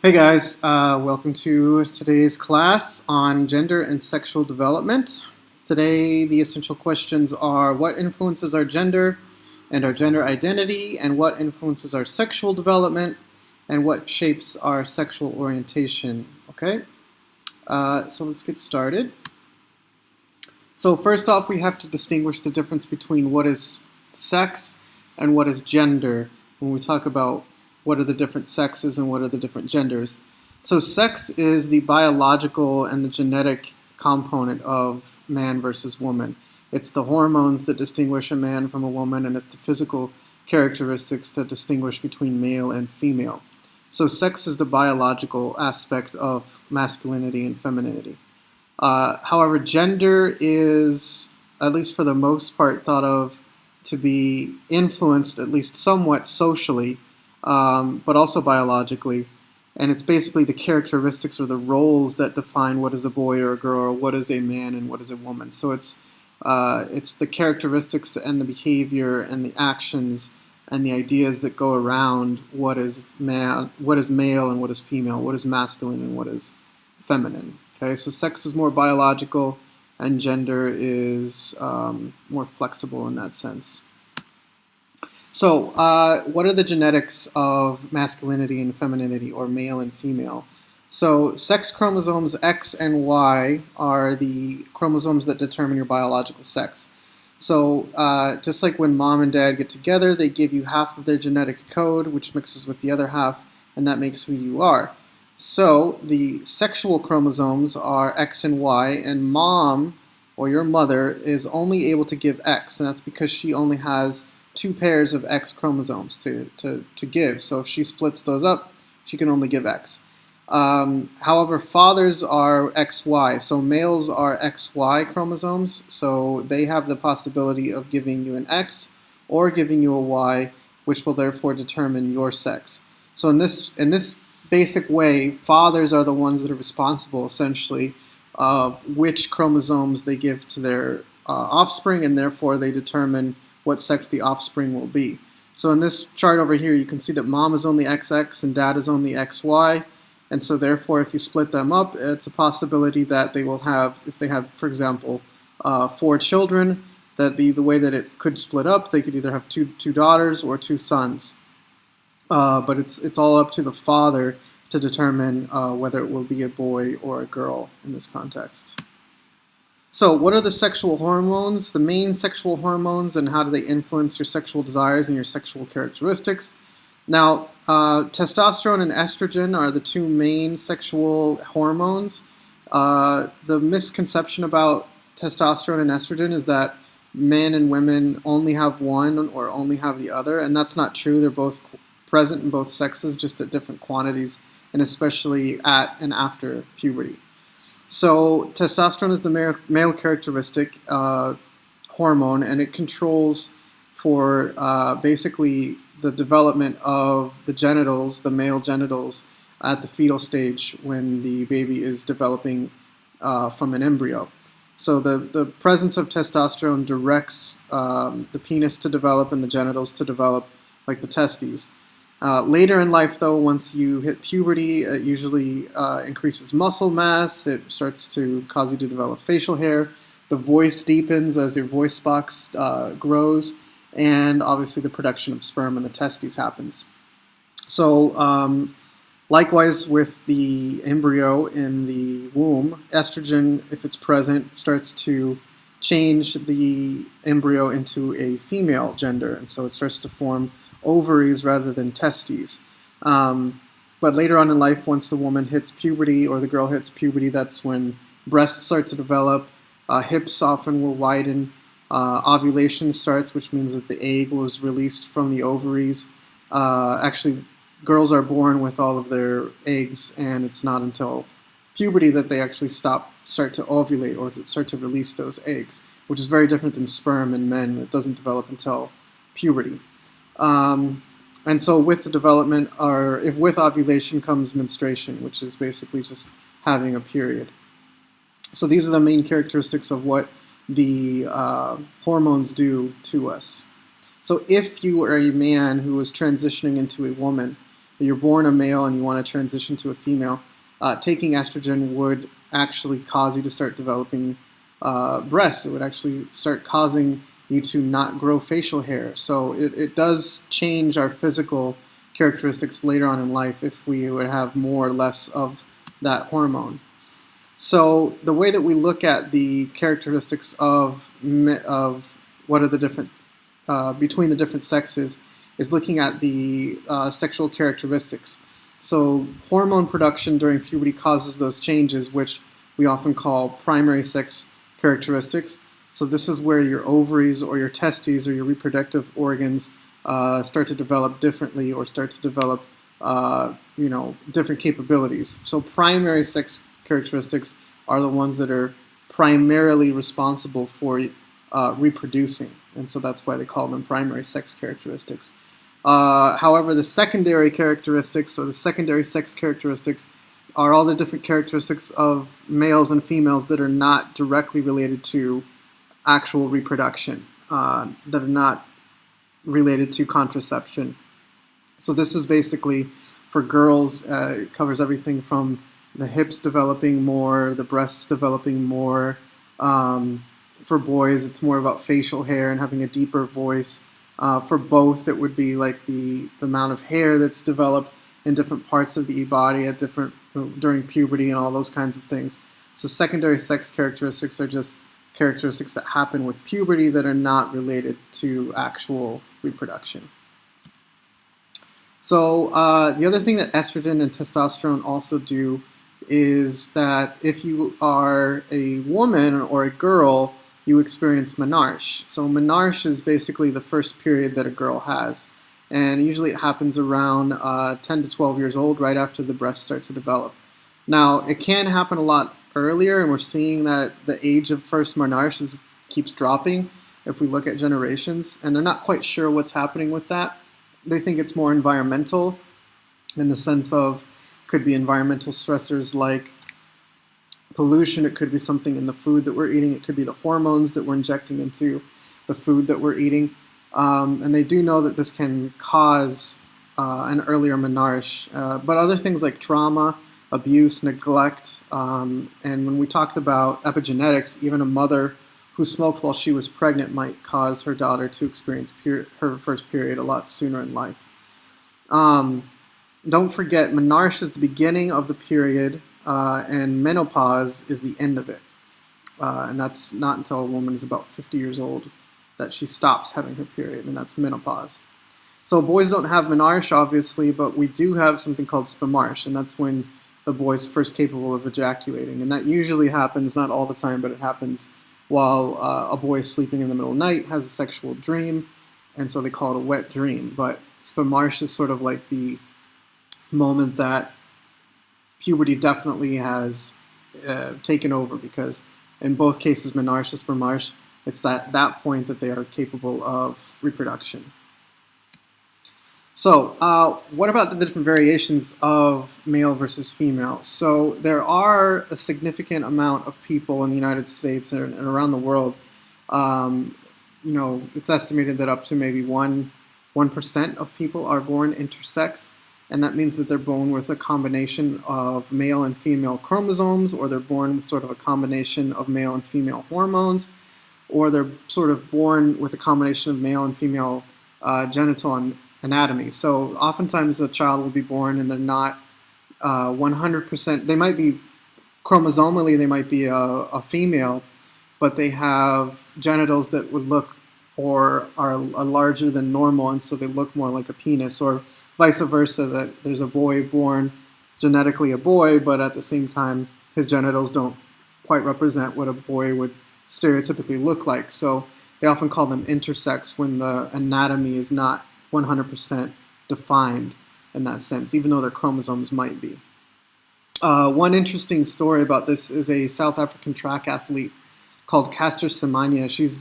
Hey guys, welcome to today's class on gender and sexual development. Today, the essential questions are what influences our gender and our gender identity, and what influences our sexual development, and what shapes our sexual orientation. Okay, so let's get started. So first off, we have to distinguish the difference between what is sex and what is gender when we talk about what are the different sexes and what are the different genders. So sex is the biological and the genetic component of man versus woman. It's the hormones that distinguish a man from a woman, and it's the physical characteristics that distinguish between male and female. So sex is the biological aspect of masculinity and femininity. However, gender is, at least for the most part, thought of to be influenced at least somewhat socially, but also biologically. And it's basically the characteristics or the roles that define what is a boy or a girl, or what is a man and what is a woman. So it's the characteristics and the behavior and the actions and the ideas that go around what is male and what is female, what is masculine and what is feminine. Okay, so sex is more biological, and gender is more flexible in that sense. So, what are the genetics of masculinity and femininity, or male and female? So, sex chromosomes X and Y are the chromosomes that determine your biological sex. So, just like when mom and dad get together, they give you half of their genetic code, which mixes with the other half, and that makes who you are. So, the sexual chromosomes are X and Y, and mom, or your mother, is only able to give X, and that's because she only has two pairs of X chromosomes to give. So if she splits those up, she can only give X. However, fathers are XY. So males are XY chromosomes. So they have the possibility of giving you an X or giving you a Y, which will therefore determine your sex. So in this basic way, fathers are the ones that are responsible, essentially, of which chromosomes they give to their offspring, and therefore they determine what sex the offspring will be. So in this chart over here, you can see that mom is only XX and dad is only XY, and so therefore if you split them up, it's a possibility that they will have, if they have, for example, 4 children, that'd be the way that it could split up. They could either have two daughters or 2 sons. But it's all up to the father to determine whether it will be a boy or a girl in this context. So what are the sexual hormones? The main sexual hormones, and how do they influence your sexual desires and your sexual characteristics? Now, testosterone and estrogen are the 2 main sexual hormones. The misconception about testosterone and estrogen is that men and women only have one or only have the other, and that's not true. They're both present in both sexes, just at different quantities, and especially at and after puberty. So testosterone is the male characteristic hormone, and it controls for basically the development of the genitals, the male genitals, at the fetal stage when the baby is developing from an embryo. So the presence of testosterone directs the penis to develop and the genitals to develop, like the testes. Later in life, though, once you hit puberty, it usually increases muscle mass. It starts to cause you to develop facial hair. The voice deepens as your voice box grows, and obviously the production of sperm in the testes happens. So likewise with the embryo in the womb, estrogen, if it's present, starts to change the embryo into a female gender, and so it starts to form ovaries rather than testes. But later on in life, once the woman hits puberty or the girl hits puberty, that's when breasts start to develop, hips often will widen, ovulation starts, which means that the egg was released from the ovaries. Actually, girls are born with all of their eggs, and it's not until puberty that they actually start to ovulate or start to release those eggs, which is very different than sperm in men. It doesn't develop until puberty. And so with the development, or if with ovulation comes menstruation, which is basically just having a period. So these are the main characteristics of what the hormones do to us. So if you are a man who is transitioning into a woman, you're born a male and you want to transition to a female, taking estrogen would actually cause you to start developing breasts. It would actually start causing you to not grow facial hair. So it does change our physical characteristics later on in life if we would have more or less of that hormone. So the way that we look at the characteristics of what are the different between the different sexes is looking at the sexual characteristics. So hormone production during puberty causes those changes, which we often call primary sex characteristics. So this is where your ovaries or your testes or your reproductive organs start to develop differently or start to develop different capabilities. So primary sex characteristics are the ones that are primarily responsible for reproducing, and so that's why they call them primary sex characteristics. However, the secondary characteristics or the secondary sex characteristics are all the different characteristics of males and females that are not directly related to actual reproduction, that are not related to contraception. So this is basically for girls, it covers everything from the hips developing more, the breasts developing more. For boys, it's more about facial hair and having a deeper voice. For both, it would be like the amount of hair that's developed in different parts of the body at different during puberty and all those kinds of things. So secondary sex characteristics are just characteristics that happen with puberty that are not related to actual reproduction. So the other thing that estrogen and testosterone also do is that if you are a woman or a girl, you experience menarche. So menarche is basically the first period that a girl has. And usually it happens around 10 to 12 years old, right after the breasts start to develop. Now, it can happen a lot earlier, and we're seeing that the age of first menarche keeps dropping if we look at generations, and they're not quite sure what's happening with that. They think it's more environmental in the sense of could be environmental stressors like pollution, it could be something in the food that we're eating, it could be the hormones that we're injecting into the food that we're eating. And they do know that this can cause an earlier menarche. But other things like trauma, abuse, neglect, and when we talked about epigenetics, even a mother who smoked while she was pregnant might cause her daughter to experience her first period a lot sooner in life. Don't forget, menarche is the beginning of the period, and menopause is the end of it. And that's not until a woman is about 50 years old that she stops having her period, and that's menopause. So boys don't have menarche, obviously, but we do have something called spermarche, and that's when the boy's first capable of ejaculating. And that usually happens, not all the time, but it happens while a boy is sleeping in the middle of the night, has a sexual dream, and so they call it a wet dream. But spermarche is sort of like the moment that puberty definitely has taken over, because in both cases, menarche and spermarche, it's that point that they are capable of reproduction. So what about the different variations of male versus female? So there are a significant amount of people in the United States and around the world. It's estimated that up to maybe 1% of people are born intersex, and that means that they're born with a combination of male and female chromosomes, or they're born with sort of a combination of male and female hormones, or they're sort of born with a combination of male and female genital anatomy. So oftentimes a child will be born and they're not 100%, they might be chromosomally, they might be a female, but they have genitals that would look or are larger than normal, and so they look more like a penis, or vice versa, that there's a boy born genetically a boy, but at the same time his genitals don't quite represent what a boy would stereotypically look like. So they often call them intersex when the anatomy is not 100% defined in that sense, even though their chromosomes might be. One interesting story about this is a South African track athlete called Caster Semenya. She's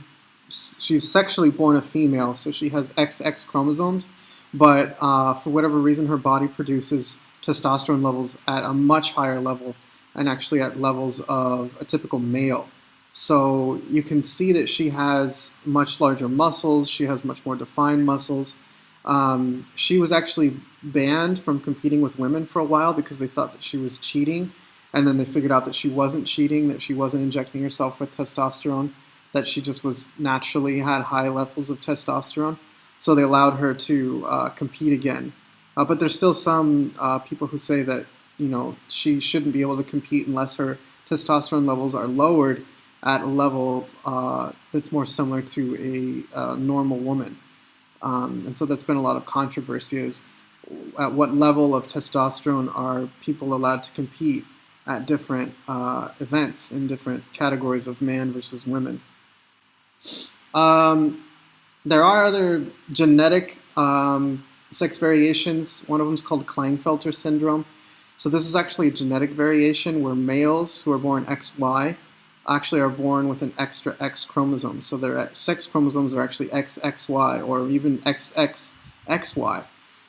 sexually born a female, so she has XX chromosomes, but for whatever reason her body produces testosterone levels at a much higher level, and actually at levels of a typical male. So you can see that she has much larger muscles, she has much more defined muscles, She was actually banned from competing with women for a while because they thought that she was cheating. And then they figured out that she wasn't cheating, that she wasn't injecting herself with testosterone, that she just was naturally had high levels of testosterone. So they allowed her to compete again. But there's still some people who say that she shouldn't be able to compete unless her testosterone levels are lowered at a level that's more similar to a normal woman. And so that's been a lot of controversy is at what level of testosterone are people allowed to compete at different events in different categories of man versus women. There are other genetic sex variations. One of them is called Klinefelter syndrome. So this is actually a genetic variation where males who are born XY actually are born with an extra X chromosome. So their sex chromosomes are actually XXY or even XXXY.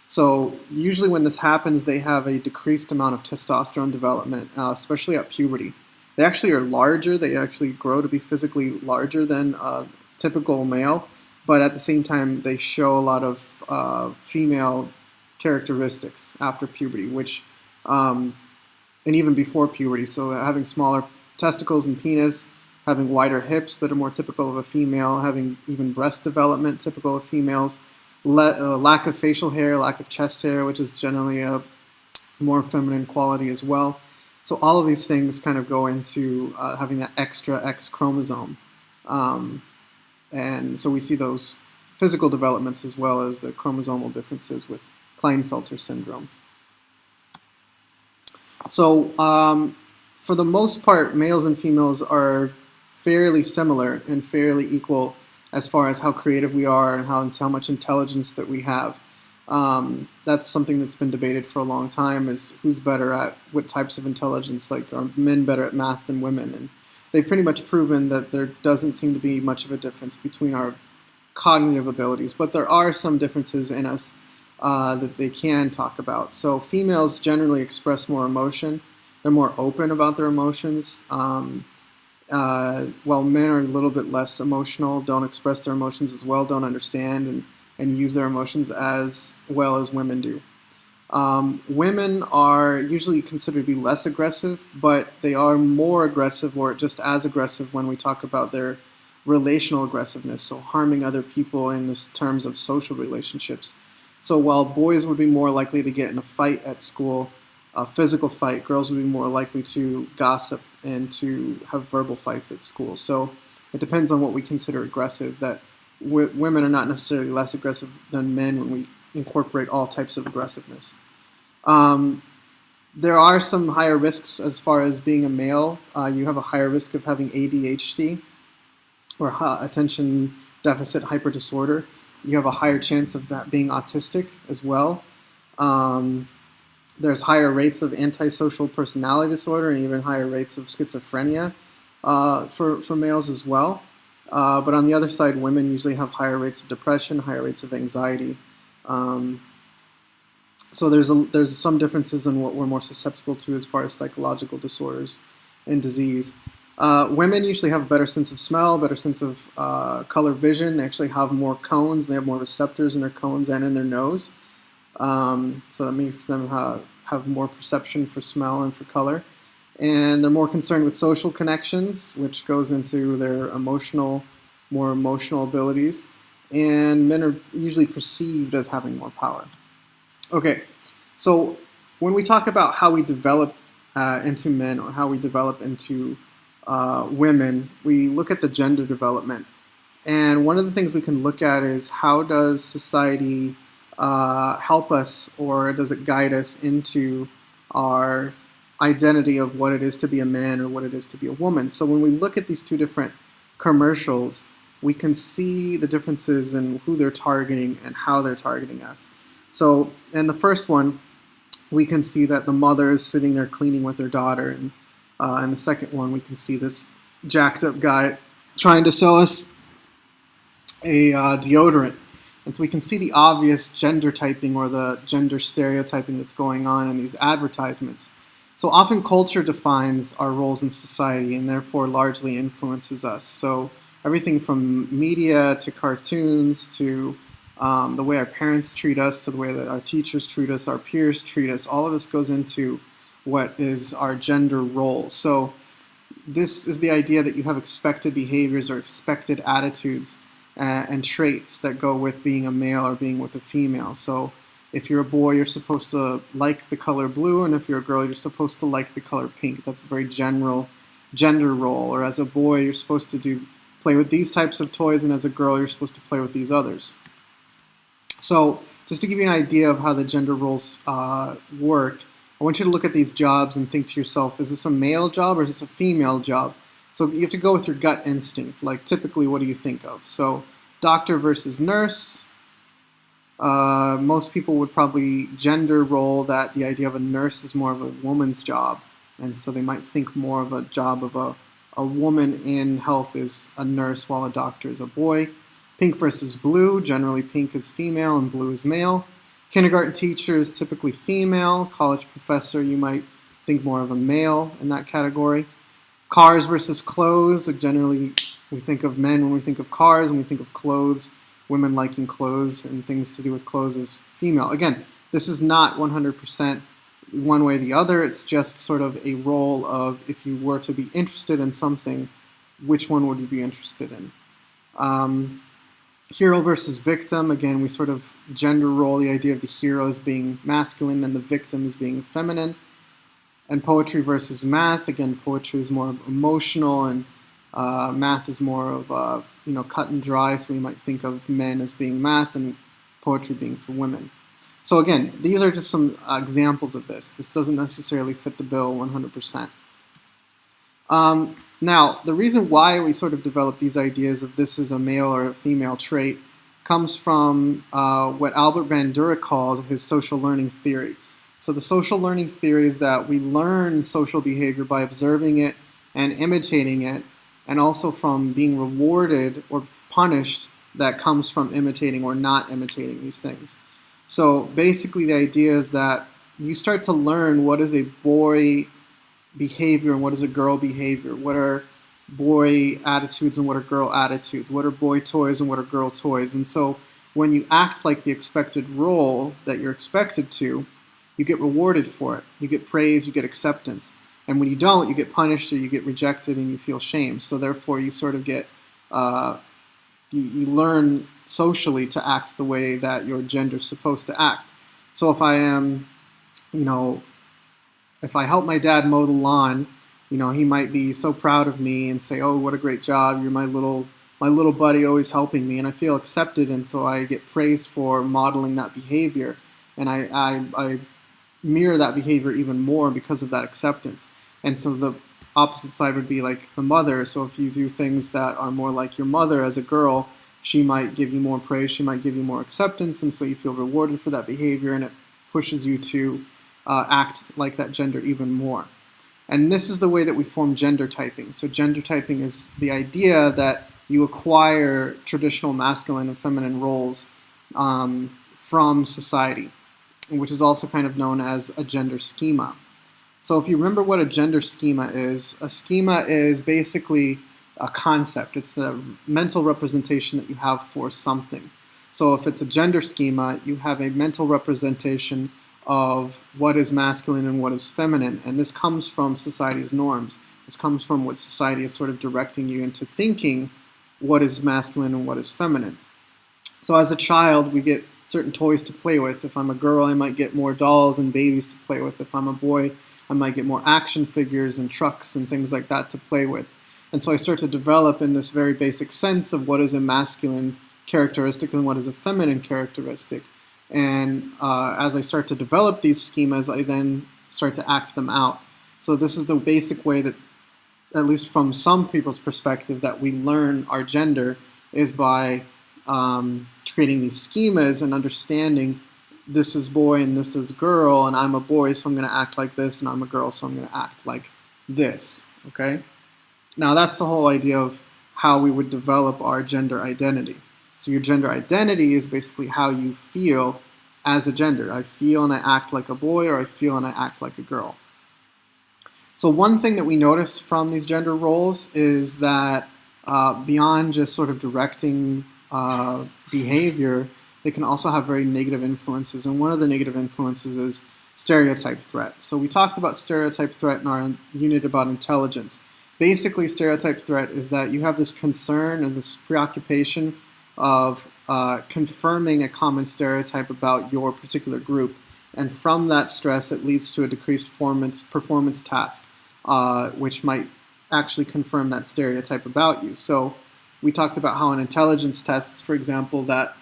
So usually when this happens, they have a decreased amount of testosterone development, especially at puberty. They actually are larger. They actually grow to be physically larger than a typical male, but at the same time, they show a lot of female characteristics after puberty, and even before puberty. So having smaller testicles and penis, having wider hips that are more typical of a female, having even breast development typical of females, lack of facial hair, lack of chest hair, which is generally a more feminine quality as well. So all of these things kind of go into having that extra X chromosome. And so we see those physical developments as well as the chromosomal differences with Klinefelter syndrome. So for the most part, males and females are fairly similar and fairly equal as far as how creative we are and how much intelligence that we have. That's something that's been debated for a long time, is who's better at what types of intelligence. Like, are men better at math than women? And they've pretty much proven that there doesn't seem to be much of a difference between our cognitive abilities, but there are some differences in us that they can talk about. So females generally express more emotion. They're more open about their emotions. While men are a little bit less emotional, don't express their emotions as well, don't understand and use their emotions as well as women do. Women are usually considered to be less aggressive, but they are more aggressive or just as aggressive when we talk about their relational aggressiveness, so harming other people in this terms of social relationships. So while boys would be more likely to get in a fight at school, a physical fight, girls would be more likely to gossip and to have verbal fights at school. So it depends on what we consider aggressive, that women are not necessarily less aggressive than men when we incorporate all types of aggressiveness. There are some higher risks as far as being a male. You have a higher risk of having ADHD, or attention deficit hyperdisorder. You have a higher chance of that being autistic as well. There's higher rates of antisocial personality disorder and even higher rates of schizophrenia for males as well. But on the other side, women usually have higher rates of depression, higher rates of anxiety. So there's some differences in what we're more susceptible to as far as psychological disorders and disease. Women usually have a better sense of smell, better sense of color vision. They actually have more cones. They have more receptors in their cones and in their nose. So that makes them have more perception for smell and for color. And they're more concerned with social connections, which goes into their more emotional abilities. And men are usually perceived as having more power. Okay, so when we talk about how we develop into men or how we develop into women, we look at the gender development. And one of the things we can look at is how does society help us, or does it guide us into our identity of what it is to be a man or what it is to be a woman. So when we look at these two different commercials, we can see the differences in who they're targeting and how they're targeting us. So in the first one, we can see that the mother is sitting there cleaning with her daughter, and in the second one, we can see this jacked up guy trying to sell us a deodorant. And so we can see the obvious gender typing or the gender stereotyping that's going on in these advertisements. So often culture defines our roles in society and therefore largely influences us. So everything from media to cartoons to the way our parents treat us, to the way that our teachers treat us, our peers treat us. All of this goes into what is our gender role. So this is the idea that you have expected behaviors or expected attitudes and traits that go with being a male or being with a female. So if you're a boy, you're supposed to like the color blue, and if you're a girl, you're supposed to like the color pink. That's a very general gender role. Or as a boy, you're supposed to play with these types of toys, and as a girl, you're supposed to play with these others. So just to give you an idea of how the gender roles work, I want you to look at these jobs and think to yourself, is this a male job or is this a female job? So you have to go with your gut instinct. Like typically, what do you think of? So doctor versus nurse. Most people would probably gender role that the idea of a nurse is more of a woman's job. And so they might think more of a job of a woman in health is a nurse while a doctor is a boy. Pink versus blue. Generally pink is female and blue is male. Kindergarten teacher is typically female. College professor, you might think more of a male in that category. Cars versus clothes. Generally, we think of men when we think of cars, and we think of clothes, women liking clothes and things to do with clothes as female. Again, this is not 100% one way or the other. It's just sort of a role of if you were to be interested in something, which one would you be interested in? Hero versus victim. Again, we sort of gender role the idea of the hero as being masculine and the victim as being feminine. And poetry versus math. Again, poetry is more emotional, and math is more of cut and dry. So we might think of men as being math and poetry being for women. So again, these are just some examples of this. This doesn't necessarily fit the bill 100%. Now, the reason why we sort of develop these ideas of this is a male or a female trait comes from what Albert Bandura called his social learning theory. So the social learning theory is that we learn social behavior by observing it and imitating it, and also from being rewarded or punished that comes from imitating or not imitating these things. So basically the idea is that you start to learn what is a boy behavior and what is a girl behavior. What are boy attitudes and what are girl attitudes? What are boy toys and what are girl toys? And so when you act like the expected role that you're expected to, you get rewarded for it. You get praise, you get acceptance. And when you don't, you get punished or you get rejected and you feel shame. So therefore you sort of get, you learn socially to act the way that your gender's supposed to act. So if I am, if I help my dad mow the lawn, he might be so proud of me and say, "Oh, what a great job! You're my little buddy, always helping me," and I feel accepted, and so I get praised for modeling that behavior, and I mirror that behavior even more because of that acceptance. And so the opposite side would be like the mother. So if you do things that are more like your mother as a girl, she might give you more praise, she might give you more acceptance, and so you feel rewarded for that behavior, and it pushes you to act like that gender even more. And this is the way that we form gender typing. So gender typing is the idea that you acquire traditional masculine and feminine roles from society, which is also kind of known as a gender schema. So if you remember what a gender schema is basically a concept. It's the mental representation that you have for something. So if it's a gender schema, you have a mental representation of what is masculine and what is feminine. And this comes from society's norms. This comes from what society is sort of directing you into thinking what is masculine and what is feminine. So as a child, we get certain toys to play with. If I'm a girl, I might get more dolls and babies to play with. If I'm a boy, I might get more action figures and trucks and things like that to play with. And so I start to develop in this very basic sense of what is a masculine characteristic and what is a feminine characteristic. And as I start to develop these schemas, I then start to act them out. So this is the basic way that, at least from some people's perspective, that we learn our gender is by creating these schemas and understanding this is boy and this is girl, and I'm a boy, so I'm going to act like this, and I'm a girl, so I'm going to act like this. Okay? Now that's the whole idea of how we would develop our gender identity. So your gender identity is basically how you feel as a gender. I feel and I act like a boy, or I feel and I act like a girl. So one thing that we notice from these gender roles is that beyond just sort of directing behavior, they can also have very negative influences. And one of the negative influences is stereotype threat. So we talked about stereotype threat in our unit about intelligence. Basically, stereotype threat is that you have this concern and this preoccupation of confirming a common stereotype about your particular group. And from that stress, it leads to a decreased performance task, which might actually confirm that stereotype about you. So we talked about how in intelligence tests, for example, that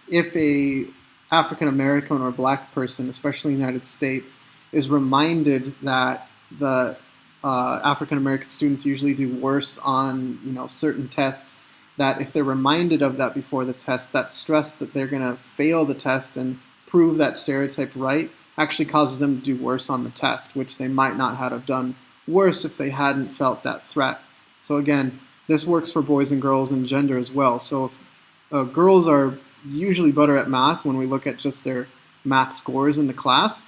if a African American or Black person, especially in the United States, is reminded that the African American students usually do worse on certain tests, that if they're reminded of that before the test, that stress that they're going to fail the test and prove that stereotype right actually causes them to do worse on the test, which they might not have done worse if they hadn't felt that threat. So again, this works for boys and girls and gender as well. So if, girls are usually better at math when we look at just their math scores in the class.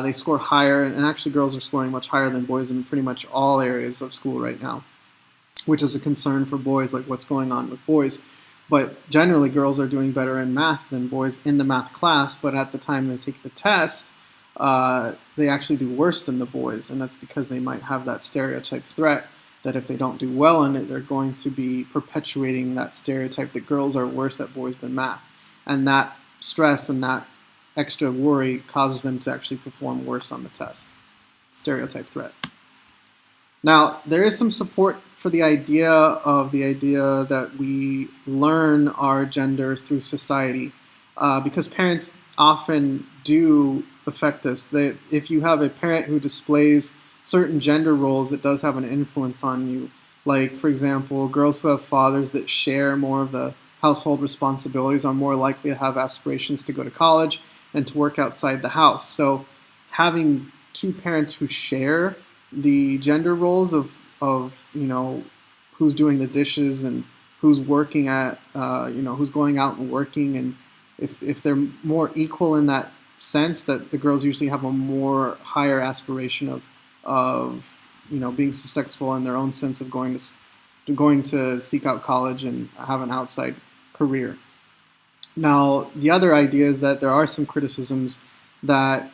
They score higher, and actually girls are scoring much higher than boys in pretty much all areas of school right now, which is a concern for boys, like what's going on with boys. But generally, girls are doing better in math than boys in the math class, but at the time they take the test, they actually do worse than the boys, and that's because they might have that stereotype threat that if they don't do well in it, they're going to be perpetuating that stereotype that girls are worse at boys than math. And that stress and that extra worry causes them to actually perform worse on the test. Stereotype threat. Now, there is some support for the idea that we learn our gender through society, because parents often do affect this. If you have a parent who displays certain gender roles, it does have an influence on you. Like, for example, girls who have fathers that share more of the household responsibilities are more likely to have aspirations to go to college and to work outside the house. So having two parents who share the gender roles of who's doing the dishes and who's working at who's going out and working, and if they're more equal in that sense, that the girls usually have a more higher aspiration of being successful in their own sense of going to seek out college and have an outside career. Now, the other idea is that there are some criticisms that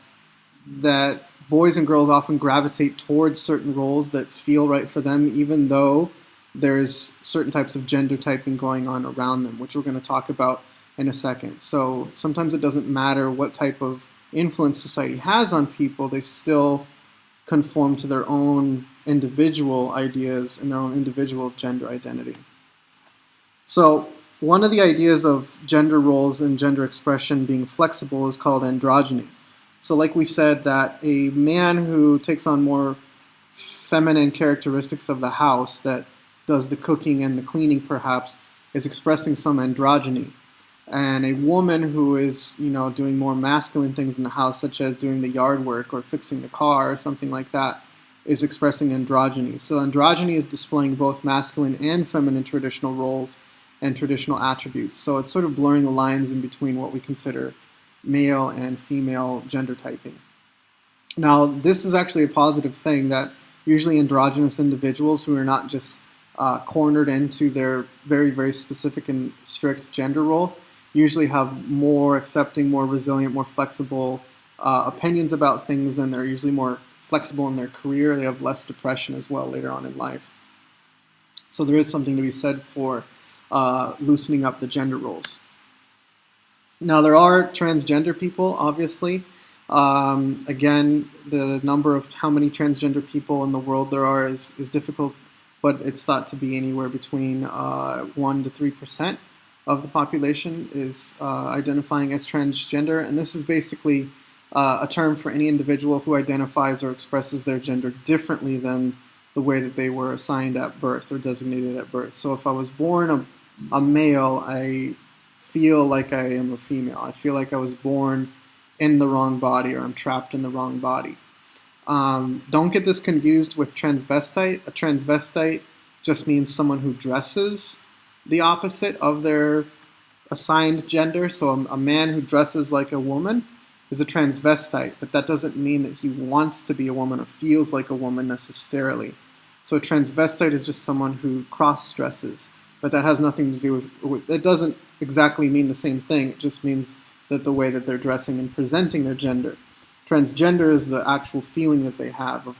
boys and girls often gravitate towards certain roles that feel right for them, even though there's certain types of gender typing going on around them, which we're going to talk about in a second. So sometimes it doesn't matter what type of influence society has on people, they still conform to their own individual ideas and their own individual gender identity. So one of the ideas of gender roles and gender expression being flexible is called androgyny. So like we said, that a man who takes on more feminine characteristics of the house, that does the cooking and the cleaning perhaps, is expressing some androgyny. And a woman who is, doing more masculine things in the house, such as doing the yard work or fixing the car or something like that, is expressing androgyny. So androgyny is displaying both masculine and feminine traditional roles and traditional attributes. So it's sort of blurring the lines in between what we consider male and female gender typing. Now, this is actually a positive thing, that usually androgynous individuals who are not just cornered into their very, very specific and strict gender role usually have more accepting, more resilient, more flexible opinions about things, and they're usually more flexible in their career. They have less depression as well later on in life. So there is something to be said for loosening up the gender roles. Now, there are transgender people, obviously. Again, the number of how many transgender people in the world there are is difficult, but it's thought to be anywhere between 1 to 3% of the population is identifying as transgender. And this is basically a term for any individual who identifies or expresses their gender differently than the way that they were assigned at birth or designated at birth. So if I was born a male, I feel like I am a female. I feel like I was born in the wrong body, or I'm trapped in the wrong body. Don't get this confused with transvestite. A transvestite just means someone who dresses the opposite of their assigned gender. So a man who dresses like a woman is a transvestite, but that doesn't mean that he wants to be a woman or feels like a woman necessarily. So a transvestite is just someone who cross-dresses, but that has nothing to do with it doesn't exactly mean the same thing. It just means that the way that they're dressing and presenting their gender. Transgender is the actual feeling that they have of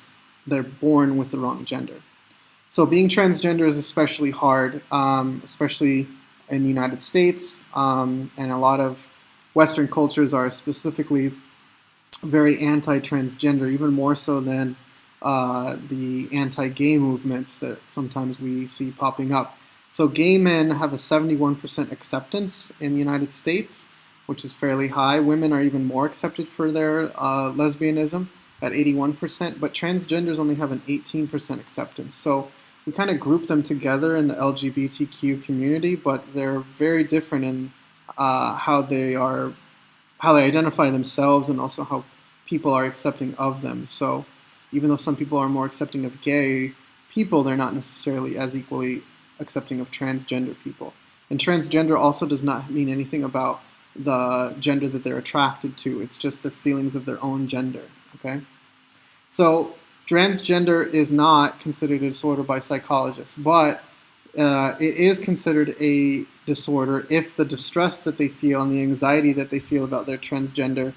they're born with the wrong gender. So being transgender is especially hard, especially in the United States, and a lot of Western cultures are specifically very anti-transgender, even more so than the anti-gay movements that sometimes we see popping up. So gay men have a 71% acceptance in the United States, which is fairly high. Women are even more accepted for their lesbianism at 81%, but transgenders only have an 18% acceptance. So we kind of group them together in the LGBTQ community, but they're very different in how they identify themselves and also how people are accepting of them. So even though some people are more accepting of gay people, they're not necessarily as equally accepting of transgender people. And transgender also does not mean anything about the gender that they're attracted to. It's just the feelings of their own gender, okay? So transgender is not considered a disorder by psychologists, but it is considered a disorder if the distress that they feel and the anxiety that they feel about their transgender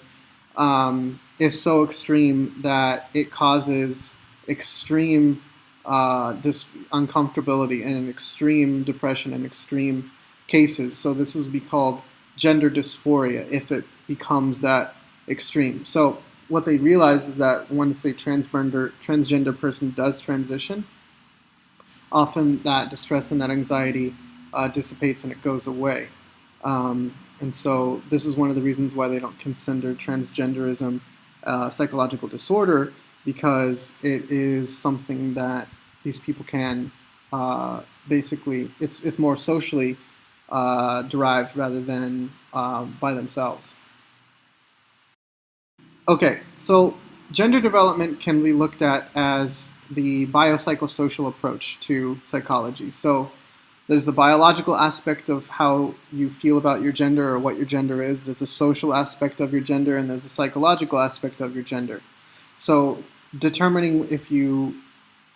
is so extreme that it causes extreme uncomfortability and extreme depression in extreme cases. So this would be called gender dysphoria if it becomes that extreme. So what they realize is that once a transgender person does transition, often that distress and that anxiety dissipates and it goes away. And so this is one of the reasons why they don't consider transgenderism psychological disorder, because it is something that these people can basically, it's more socially derived rather than by themselves. Okay, so gender development can be looked at as the biopsychosocial approach to psychology. So there's the biological aspect of how you feel about your gender or what your gender is. There's a social aspect of your gender, and there's a psychological aspect of your gender. So determining if you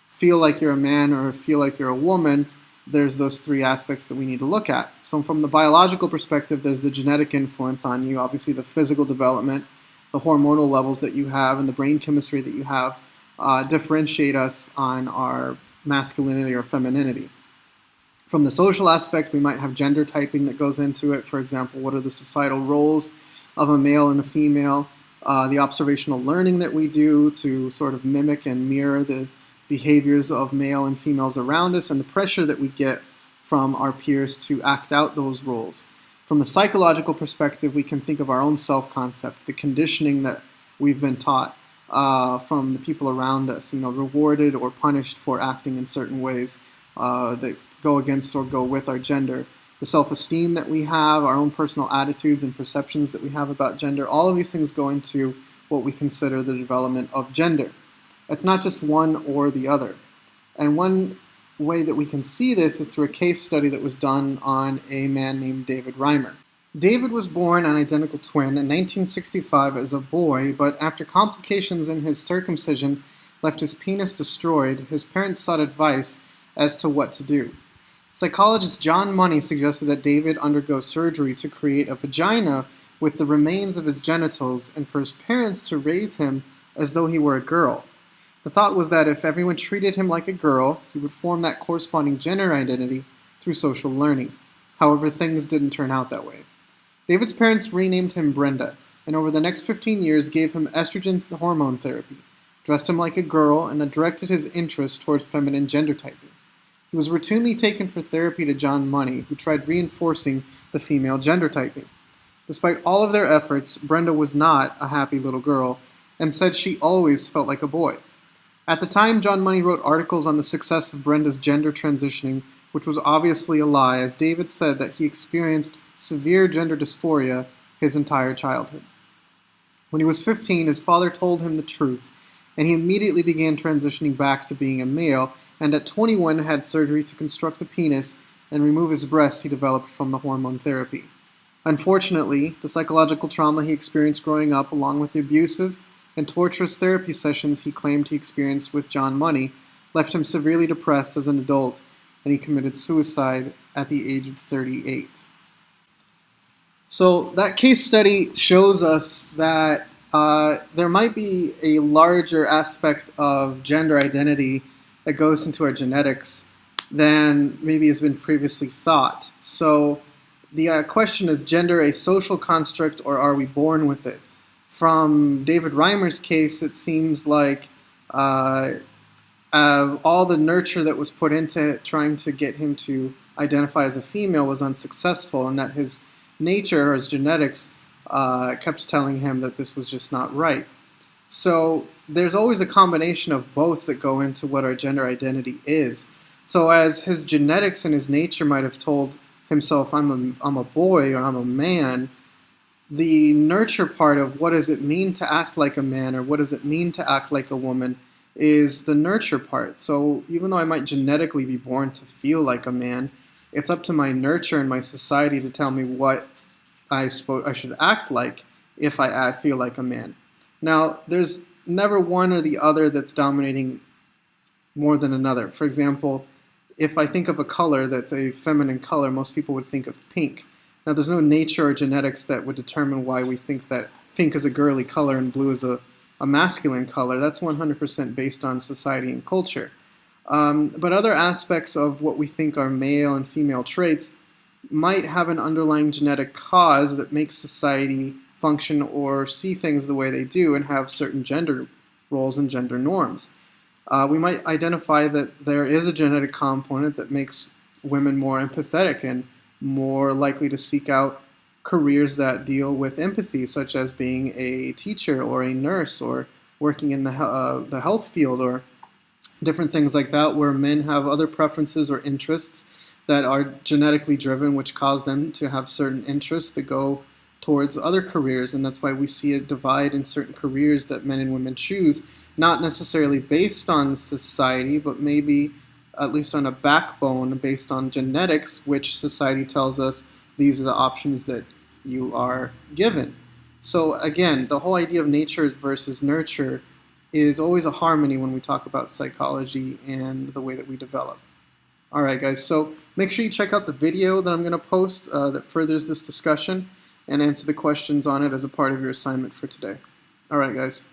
feel like you're a man or feel like you're a woman, there's those three aspects that we need to look at. So from the biological perspective, there's the genetic influence on you, obviously the physical development, the hormonal levels that you have, and the brain chemistry that you have differentiate us on our masculinity or femininity. From the social aspect, we might have gender typing that goes into it. For example, what are the societal roles of a male and a female? The observational learning that we do to sort of mimic and mirror the behaviors of male and females around us, and the pressure that we get from our peers to act out those roles. From the psychological perspective, we can think of our own self-concept, the conditioning that we've been taught from the people around us, rewarded or punished for acting in certain ways that go against or go with our gender. The self-esteem that we have, our own personal attitudes and perceptions that we have about gender, all of these things go into what we consider the development of gender. It's not just one or the other. And one way that we can see this is through a case study that was done on a man named David Reimer. David was born an identical twin in 1965 as a boy, but after complications in his circumcision left his penis destroyed, his parents sought advice as to what to do. Psychologist John Money suggested that David undergo surgery to create a vagina with the remains of his genitals and for his parents to raise him as though he were a girl. The thought was that if everyone treated him like a girl, he would form that corresponding gender identity through social learning. However, things didn't turn out that way. David's parents renamed him Brenda, and over the next 15 years gave him estrogen hormone therapy, dressed him like a girl, and directed his interest towards feminine gender typing. He was routinely taken for therapy to John Money, who tried reinforcing the female gender typing. Despite all of their efforts, Brenda was not a happy little girl, and said she always felt like a boy. At the time, John Money wrote articles on the success of Brenda's gender transitioning, which was obviously a lie, as David said that he experienced severe gender dysphoria his entire childhood. When he was 15, his father told him the truth, and he immediately began transitioning back to being a male, and at 21 had surgery to construct a penis and remove his breasts he developed from the hormone therapy. Unfortunately, the psychological trauma he experienced growing up, along with the abusive and torturous therapy sessions he claimed he experienced with John Money, left him severely depressed as an adult, and he committed suicide at the age of 38. So that case study shows us that there might be a larger aspect of gender identity that goes into our genetics than maybe has been previously thought. So the question is gender a social construct or are we born with it? From David Reimer's case, it seems like all the nurture that was put into trying to get him to identify as a female was unsuccessful, and that his nature or his genetics kept telling him that this was just not right. So there's always a combination of both that go into what our gender identity is. So as his genetics and his nature might have told himself, I'm a boy or I'm a man, the nurture part of what does it mean to act like a man or what does it mean to act like a woman is the nurture part. So even though I might genetically be born to feel like a man, it's up to my nurture and my society to tell me what I should act like if I feel like a man. Now, there's never one or the other that's dominating more than another. For example, if I think of a color that's a feminine color, most people would think of pink. Now, there's no nature or genetics that would determine why we think that pink is a girly color and blue is a masculine color. That's 100% based on society and culture. But other aspects of what we think are male and female traits might have an underlying genetic cause that makes society function or see things the way they do and have certain gender roles and gender norms. We might identify that there is a genetic component that makes women more empathetic and more likely to seek out careers that deal with empathy, such as being a teacher or a nurse or working in the health field or different things like that, where men have other preferences or interests that are genetically driven, which cause them to have certain interests that go towards other careers. And that's why we see a divide in certain careers that men and women choose, not necessarily based on society, but maybe at least on a backbone based on genetics, which society tells us these are the options that you are given. So again, the whole idea of nature versus nurture is always a harmony when we talk about psychology and the way that we develop. All right, guys, so make sure you check out the video that I'm going to post that furthers this discussion and answer the questions on it as a part of your assignment for today. All right, guys.